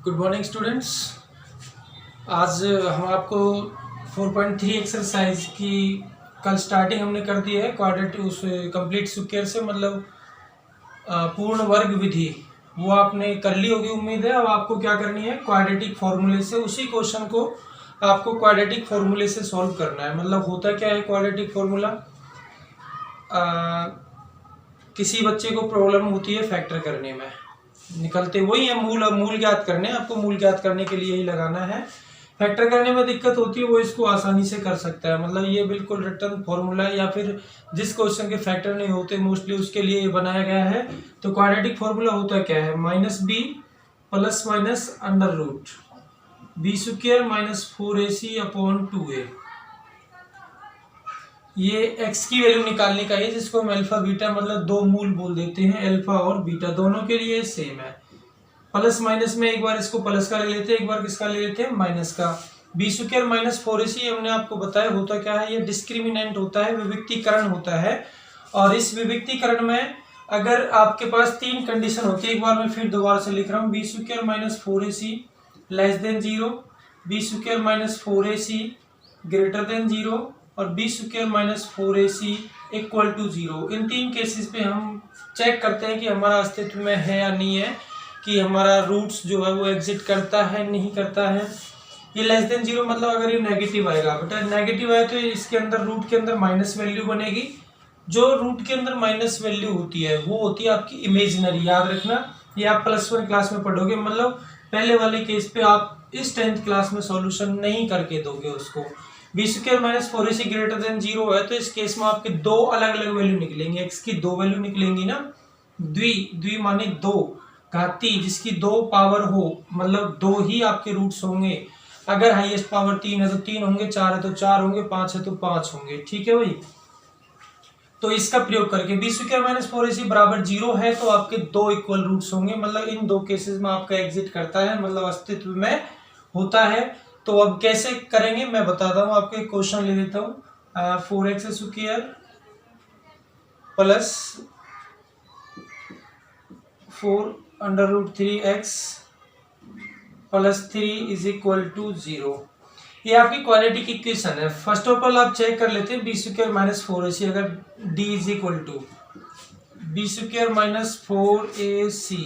Good morning students. आज हम आपको 4.3 एक्सरसाइज की कल स्टार्टिंग हमने कर दी है क्वाड्रेटिक उस कंप्लीट स्क्वायर से, मतलब पूर्ण वर्ग विधि वो आपने कर ली होगी उम्मीद है। अब आपको क्या करनी है, क्वाड्रेटिक फॉर्मूले से उसी क्वेश्चन को आपको क्वाड्रेटिक फॉर्मूले से सॉल्व करना है। मतलब होता क्या है क्वाड्रेटिक फॉर्मूला, किसी बच्चे को प्रॉब्लम होती है फैक्टर करने में, निकलते वही है मूल ज्ञात करने, आपको मूल ज्ञात करने के लिए ही लगाना है। फैक्टर करने में दिक्कत होती है वो इसको आसानी से कर सकता है, मतलब ये बिल्कुल रिटर्न फॉर्मूला है, या फिर जिस क्वेश्चन के फैक्टर नहीं होते मोस्टली उसके लिए ये बनाया गया है। तो क्वाड्रेटिक फॉर्मूला होता क्या है, -b plus minus under root b square minus 4ac upon 2a। ये x की वैल्यू निकालने का है जिसको हम अल्फा बीटा मतलब दो मूल बोल देते हैं, अल्फा और बीटा दोनों के लिए सेम है। प्लस माइनस में एक बार इसको प्लस का ले लेते हैं, एक बार किसका ले लेते हैं, माइनस का। बी स्क्वायर माइनस 4ac हमने आपको बताया होता क्या है, ये डिस्क्रिमिनेंट होता है, विविक्तीकरण होता है। और इस विविक्तीकरण में अगर आपके पास तीन कंडीशन होती है, एक बार मैं फिर दोबारा से लिख रहा हूँ, B square minus 4ac less than 0, B square minus 4ac greater than 0 और B square minus 4ac equal to 0। इन तीन केसेस पे हम चेक करते हैं कि हमारा अस्तित्व में है या नहीं है, कि हमारा रूट्स जो है वो एग्जिट करता है नहीं करता है। ये लेस देन 0 मतलब अगर ये नेगेटिव आएगा, बेटा नेगेटिव आए तो इसके अंदर रूट के अंदर माइनस वैल्यू बनेगी। जो रूट के अंदर माइनस वैल्यू होती है वो होती है आपकी इमेजिनरी, याद रखना, ये आप +1 क्लास में पढ़ोगे। मतलब पहले वाले केस पे आप इस 10th क्लास में सॉल्यूशन नहीं करके दोगे उसको। B square minus 4ac greater than 0 है तो इस केस में आपके दो अलग अलग वैल्यू निकलेंगी, एक्स की दो वैल्यू निकलेंगी ना, द्वि माने दो, घाती जिसकी दो पावर हो, मतलब दो ही आपके रूट्स होंगे। अगर हाईएस्ट पावर 3 है तो 3 होंगे, 4 है तो 4 होंगे, 5 है तो 5 होंगे, ठीक है भाई। तो इसका प्रयोग करके बी स्क्वायर माइनस 4ac बराबर 0 है तो आपके दो इक्वल रूट्स होंगे, मतलब इन दो केसेस में आपका एग्जिट करता है, मतलब अस्तित्व में होता है। तो अब कैसे करेंगे मैं बताता हूँ आपको, एक क्वेश्चन ले लेता हूँ। 4x square plus 4 under root 3x plus 3 is equal to 0। ये आपकी क्वाड्रेटिक की इक्वेशन है। फर्स्ट ऑफ ऑल आप चेक कर लेते हैं बी स्क्वायर माइनस 4ac, अगर d is equal to B square minus 4ac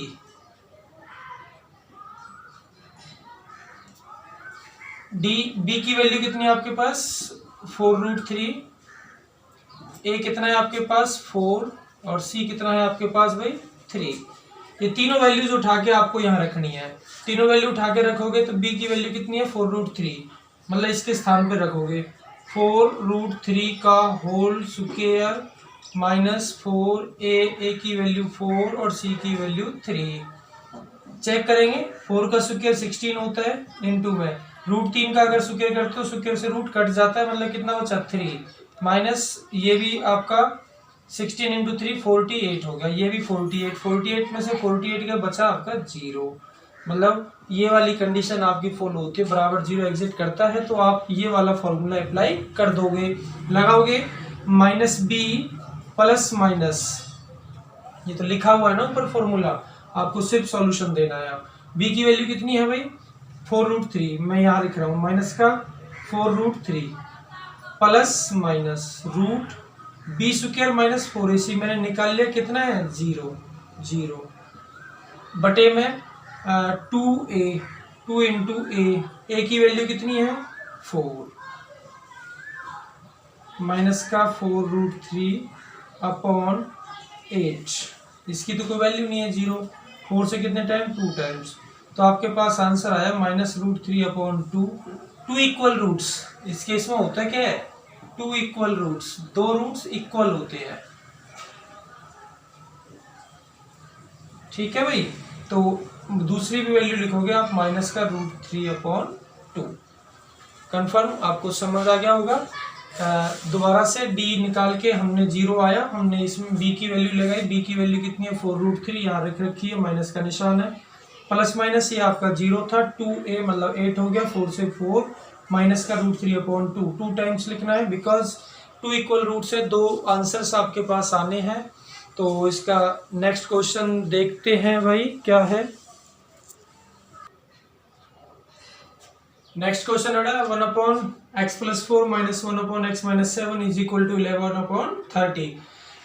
B की वैल्यू कितनी है आपके पास, 4√3, ए कितना है आपके पास 4 और सी कितना है आपके पास भाई 3। ये तीनों वैल्यूज उठा के आपको यहाँ रखनी है, तीनों वैल्यू उठा के रखोगे तो बी की वैल्यू कितनी है 4√3, मतलब इसके स्थान पे रखोगे 4√3 का होल स्क्वायर माइनस 4a की वैल्यू 4 और सी की वैल्यू 3। चेक करेंगे, 4 का स्क्वायर 16 होता है, इनटू में √3 का अगर स्क्वायर करते हो स्क्वायर से रूट कट जाता है, मतलब कितना बचा 3, माइनस ये भी आपका 16 इंटू 3 48 होगा, ये भी 48 में से 48 का बचा आपका 0, मतलब ये वाली कंडीशन आपकी फॉलो होती है, बराबर 0 एग्जिट करता है। तो आप ये वाला फॉर्मूला अप्लाई कर दोगे, लगाओगे -b प्लस माइनस, ये तो लिखा हुआ है ना ऊपर फॉर्मूला, आपको सिर्फ सॉल्यूशन देना है। b की वैल्यू कितनी है भाई 4√3, मैं यहाँ लिख रहा हूँ माइनस का 4√3 plus minus root B square minus 4ac मैंने निकाल लिया, कितना है 0 बटे में 2a, 2 इंटू ए की वैल्यू कितनी है 4, माइनस का 4√3 अपॉन 8, इसकी तो कोई वैल्यू नहीं है 0, 4 से कितने टाइम 2 टाइम्स, तो आपके पास आंसर आया -√3 अपॉन 2 इक्वल रूट्स। इस केस में होता क्या है 2 इक्वल रूट्स, दो रूट्स इक्वल होते हैं, ठीक है भाई। तो दूसरी भी वैल्यू लिखोगे आप -√3 अपॉन 2। कंफर्म आपको समझ आ गया होगा। दोबारा से d निकाल के हमने 0 आया, हमने इसमें b की वैल्यू लगाई, b की वैल्यू कितनी है 4√3, यहाँ रख रखी है, माइनस का निशान है, प्लस माइनस ये आपका 0 था, 2a मतलब 8 हो गया, 4 से 4 माइनस का √3 अपॉन 2 टाइम्स लिखना है, बिकॉज 2 इक्वल रूट से दो आंसर्स आपके पास आने हैं। तो इसका नेक्स्ट क्वेश्चन देखते हैं भाई क्या है। नेक्स्ट क्वेश्चन है 1/x+4 - 1/x-7 is equal to 11/30।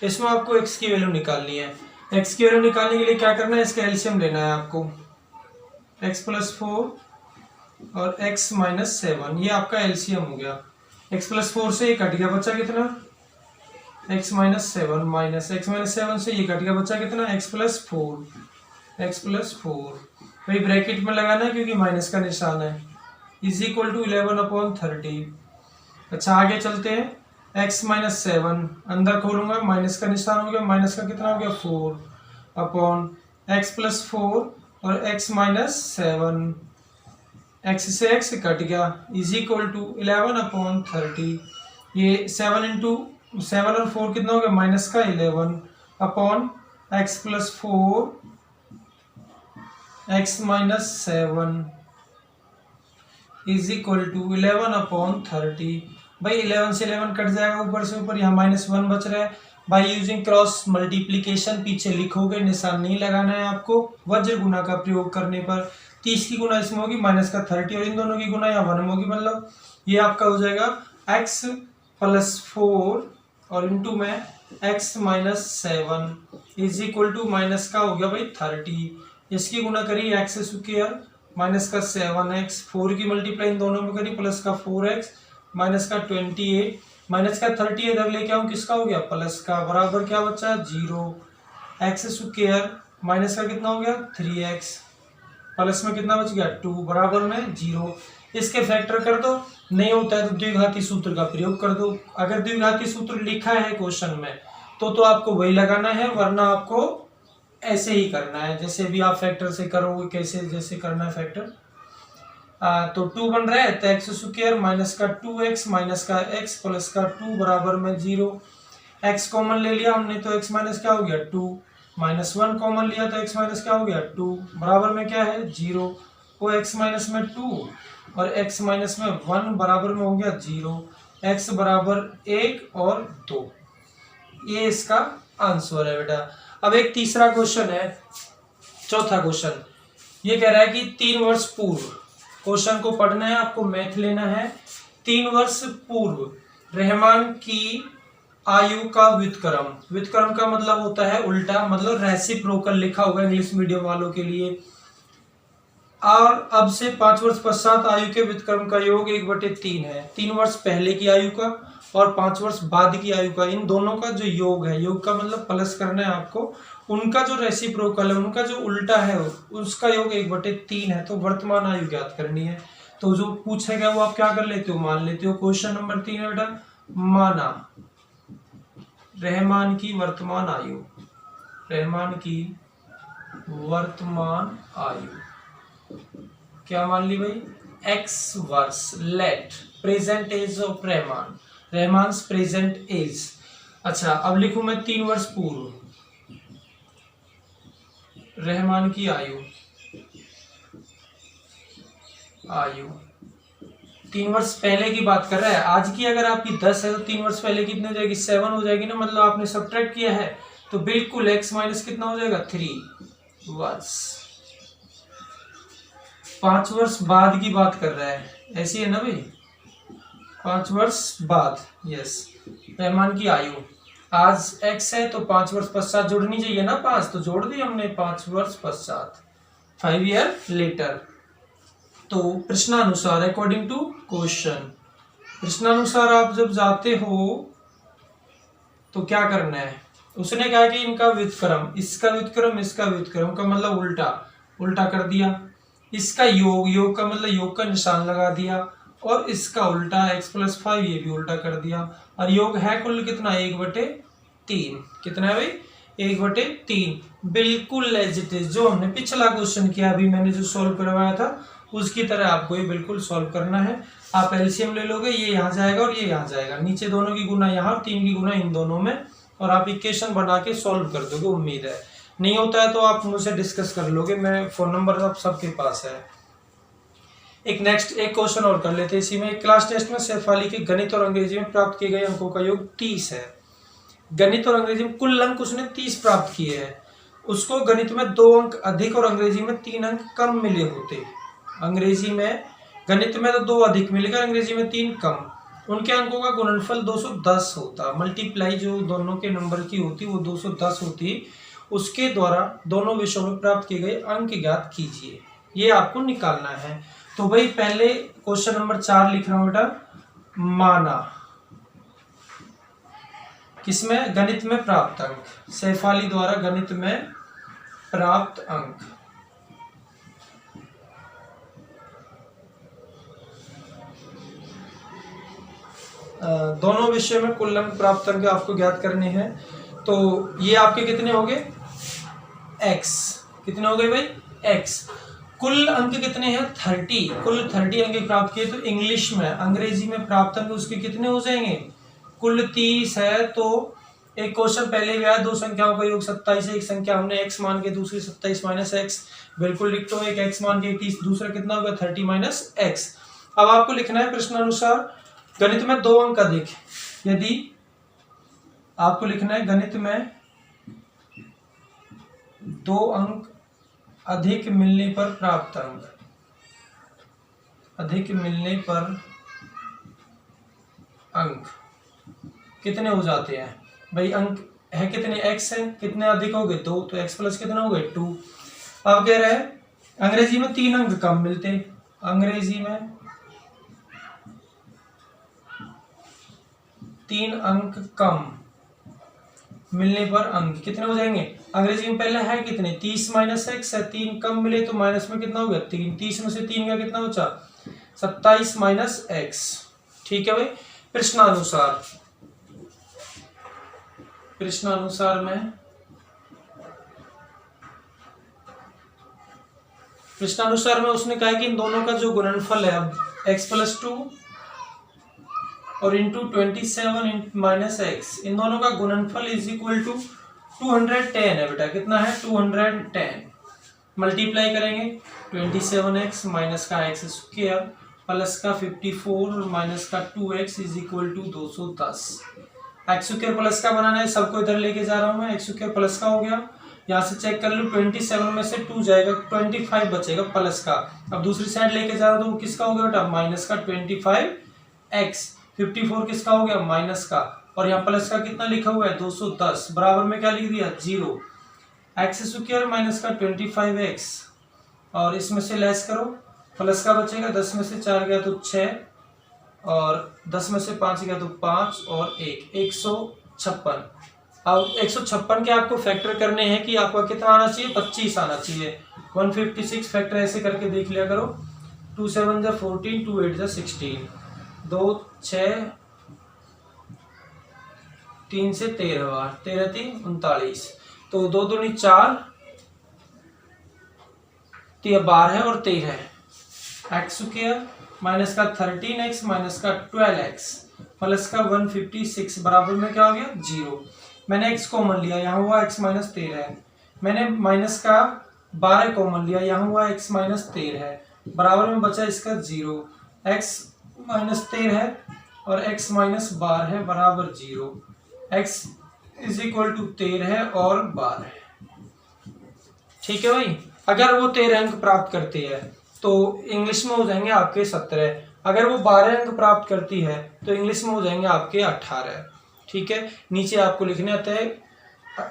इसमें आपको x की वैल्यू निकालनी है। x की वैल्यू निकालने के लिए क्या करना है, इसका एलसीएम लेना है आपको। x+4 और x-7 ये आपका एलसीएम हो गया। x+4 से ये कट गया, बच्चा कितना x-7 माइनस x-7 से ये कट गया, बच्चा कितना x+4 भाई ब्रैकेट में लगाना है क्योंकि माइनस का निशान है, इज इक्वल टू 11/30। अच्छा आगे चलते हैं, x-7 अंदर खोलूंगा, माइनस का निशान हो गया, माइनस का कितना हो गया 4/x+4 और x-7 x से x कट गया, इज इक्वल टू 11/30। ये 7 और 4 कितना हो गया माइनस का 11/x+4 x-7 is equal to 11/30। भाई 11 से 11 कट जाएगा, ऊपर से ऊपर यहाँ -1 बच रहा है। बाई यूजिंग क्रॉस मल्टीप्लीकेशन पीछे लिखोगे, निशान नहीं लगाना है आपको। वज्र गुना का प्रयोग करने पर 30 की गुना इसमें होगी -30 और इन दोनों की गुना यहाँ 1 होगी, मतलब ये आपका हो जाएगा x+4 और इंटू में x-7 is equal to minus का हो गया भाई 30। इसकी गुना करी x² माइनस का 7x, 4 की मल्टीप्लाई इन दोनों में करी प्लस का 4x माइनस का 28 माइनस का 30 इधर लेके आऊँ, किसका हो गया प्लस का, बराबर क्या बचा 0। x² माइनस का कितना हो गया 3x प्लस में कितना बच गया 2 बराबर में 0। इसके फैक्टर कर दो, नहीं होता है तो द्विघाती सूत्र का प्रयोग कर दो। अगर द्विघाती सूत्र लिखा है क्वेश्चन में तो आपको वही लगाना है, वरना आपको ऐसे ही करना है जैसे भी आप फैक्टर से करोगे, कैसे जैसे करना है फैक्टर। तो 2 बन रहा है तो x² माइनस का 2x माइनस का x प्लस का 2 बराबर में 0। x कॉमन ले लिया हमने तो x माइनस क्या हो गया 2, -1 कॉमन लिया तो x माइनस क्या हो गया 2 बराबर में क्या है 0। वो x माइनस में 2 और x माइनस में 1 बराबर में हो गया 0। x बराबर 1 और 2, ये इसका आंसर है बेटा। अब एक तीसरा क्वेश्चन है, चौथा क्वेश्चन। ये कह रहा है कि 3 वर्ष पूर्व, क्वेश्चन को पढ़ना है आपको, मैथ लेना है। 3 वर्ष पूर्व रहमान की आयु का व्युत्क्रम, व्युत्क्रम का मतलब होता है उल्टा, मतलब रेसिप्रोकल लिखा होगा इंग्लिश मीडियम वालों के लिए। और अब से 5 वर्ष पश्चात आयु के व्युत्क्रम का योग 1/3 है। 3 वर्ष पहले की आयु का और 5 वर्ष बाद की आयु का, इन दोनों का जो योग है, योग का मतलब प्लस करना है आपको, उनका जो रेसिप्रोकल है, उनका जो उल्टा है, उसका योग 1/3 है। तो वर्तमान आयु ज्ञात करनी है। तो जो पूछेगा वो आप क्या कर लेते हो, मान लेते हो। क्वेश्चन नंबर 3 है बेटा, माना रहमान की वर्तमान आयु, रहमान की वर्तमान आयु क्या मान ली भाई x वर्ष। Let present age of Rahman, Rahman's present age. अच्छा अब लिखूं मैं 3 वर्ष पूर्व रहमान की आयु, आयु 3 वर्ष पहले की बात कर रहा है। आज की अगर आपकी 10 है तो 3 वर्ष पहले कितनी हो जाएगी 7 हो जाएगी ना, मतलब आपने सब्ट्रैक्ट किया है तो बिल्कुल x माइनस कितना हो जाएगा 3 वर्ष। 5 वर्ष बाद की बात कर रहा है, ऐसी है ना भाई, 5 वर्ष बाद। यस, रहमान की आयु आज x है तो 5 वर्ष पश्चात जोड़नी चाहिए ना, 5 तो जोड़ दी हमने, 5 वर्ष पश्चात 5 ईयर लेटर। तो प्रश्नानुसार अकॉर्डिंग टू क्वेश्चन, प्रश्नानुसार आप जब जाते हो तो क्या करना है, उसने कहा कि इनका व्युत्क्रम, इसका व्युत्क्रम इसका व्युत्क्रम का मतलब उल्टा, उल्टा कर दिया। इसका योग, योग का मतलब योग का निशान लगा दिया, और इसका उल्टा x+5 ये भी उल्टा कर दिया। और योग है कुल कितना 1/3, कितना है भाई 1/3। बिल्कुल एज इट इज जो हमने पिछला क्वेश्चन किया, अभी मैंने जो सॉल्व करवाया था उसकी तरह आपको ये बिल्कुल सॉल्व करना है। आप एलसीएम ले लोगे, ये यहाँ जाएगा और ये यहाँ जाएगा, नीचे दोनों की गुना यहाँ और 3 की गुना इन दोनों में, और आप इक्वेशन बना के सॉल्व कर दोगे। उम्मीद है, नहीं होता है तो आप मुझसे डिस्कस कर लोगे, मैं फोन नंबर अब सबके पास है। एक क्वेश्चन और कर लेते हैं इसी में। क्लास टेस्ट में सैफ अली के गणित और अंग्रेजी में प्राप्त किए गए अंकों का योग 30 है। गणित और अंग्रेजी में कुल अंक उसने 30 प्राप्त किए हैं। उसको गणित में 2 अंक अधिक और अंग्रेजी में 3 अंक कम मिले होते। अंग्रेजी में गणित में तो 2 अधिक मिलेगा, अंग्रेजी में 3 कम। उनके अंकों का गुणनफल 210 होता, मल्टीप्लाई जो दोनों के नंबर की होती वो 210 होती। उसके द्वारा दोनों विषयों में प्राप्त किए गए अंक ज्ञात कीजिए, ये आपको निकालना है। तो भाई पहले क्वेश्चन नंबर 4 लिख रहा हूं बेटा, माना किसमें, गणित में प्राप्त अंक, शेफाली द्वारा गणित में प्राप्त अंक। दोनों विषय में कुल अंक प्राप्त अंक आपको ज्ञात करने हैं। तो ये आपके कितने हो गए, x, कितने हो गए भाई, x। कुल अंक कितने हैं, 30, कुल 30 अंक प्राप्त किए। तो इंग्लिश में, अंग्रेजी में प्राप्त अंक उसके कितने हो जाएंगे, कुल 30 है। तो एक क्वेश्चन पहले भी आया, 2 संख्याओं का योग 27 है, एक संख्या हमने x मान के दूसरी 27 माइनस x, बिल्कुल लिख दो, एक x मान के 30, दूसरा कितना होगा 30 माइनस x। अब आपको लिखना है प्रश्नानुसार गणित में 2 अंक अधिक, यदि आपको लिखना है गणित में 2 अंक अधिक मिलने पर प्राप्त अंक, अधिक मिलने पर अंक कितने हो जाते हैं भाई। अंक है कितने, x है, कितने अधिक हो गए 2, तो x प्लस कितना हो गए 2। अब कह रहे हैं अंग्रेजी में 3 अंक कम मिलते, अंग्रेजी में 3 अंक कम मिलने पर अंक कितने हो जाएंगे। अंग्रेजी में पहले है कितने, 30 माइनस x है, 3 कम मिले तो माइनस में कितना हो गया 3, 30 में से 3 का कितना बचा 27 माइनस x। ठीक है भाई। प्रश्नानुसार, प्रश्नानुसार में, प्रश्नानुसार में उसने कहा कि इन दोनों का जो गुणनफल है, अब x प्लस 2 और इंटू 27 माइनस एक्स, इन दोनों का गुणनफल इज इक्वल टू 210 है बेटा, कितना है 210। मल्टीप्लाई करेंगे 27x माइनस का x स्क्वायर प्लस का 54 माइनस का 2x is equal to 210। X square plus का बनाना है, सबको इधर लेके जा रहा हूं मैं, एक्स स्क्वायर प्लस का हो गया, यहाँ से चेक कर लो 27 में से 2 जाएगा, 25 बचेगा प्लस का। अब दूसरी साइड लेके जा रहा हूं तो किसका हो गया बेटा, माइनस का 25x, 54 किसका हो गया माइनस का, और यहाँ प्लस का कितना लिखा हुआ है 210, बराबर में क्या लिख दिया 0, एक्स स्क्वायर माइनस का 25x, और इसमें से लेस करो, प्लस का बचेगा, 10 में से 4 गया तो 6, और 10 में से 5 गया तो 5 और 1, 156। अब 156 के आपको फैक्टर करने हैं कि आपका कितना आना चाहिए 25 आना चाहिए। 156 फैक्टर ऐसे करके देख लिया करो, 2 7 जा 14, 2 8 जा 16, 2 6 3 से 13 13 3 39, तो 2 दूनी 4, 12 है और 13 है, एक्स स्क्वायर माइनस का 13x माइनस का 12x प्लस का 156 बराबर में क्या हो गया 0। मैंने x कॉमन लिया, यहाँ हुआ x माइनस 13 है, मैंने माइनस का 12 कॉमन लिया, यहाँ हुआ x माइनस 13 है, बराबर में बचा इसका 0, x माइनस 13 है और x माइनस 12 है बराबर 0, x इज इक्वल टू 13 है और 12 है। ठीक है भाई। अगर वो 13 अंक प्राप्त करती है तो इंग्लिश में हो जाएंगे आपके 17, अगर वो 12 अंक प्राप्त करती है तो इंग्लिश में हो जाएंगे आपके 18। ठीक है, नीचे आपको लिखने आता है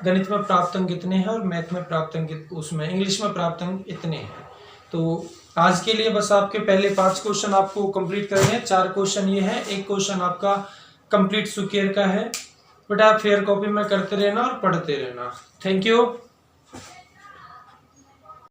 गणित में प्राप्त अंक कितने हैं और मैथ में प्राप्त अंक, उसमें इंग्लिश में प्राप्त अंक इतने हैं। तो आज के लिए बस आपके पहले 5 क्वेश्चन आपको कंप्लीट करने हैं, 4 क्वेश्चन ये है, एक क्वेश्चन आपका कंप्लीट सुकेर का है। बट आप फेयर कॉपी में करते रहना और पढ़ते रहना। Thank you.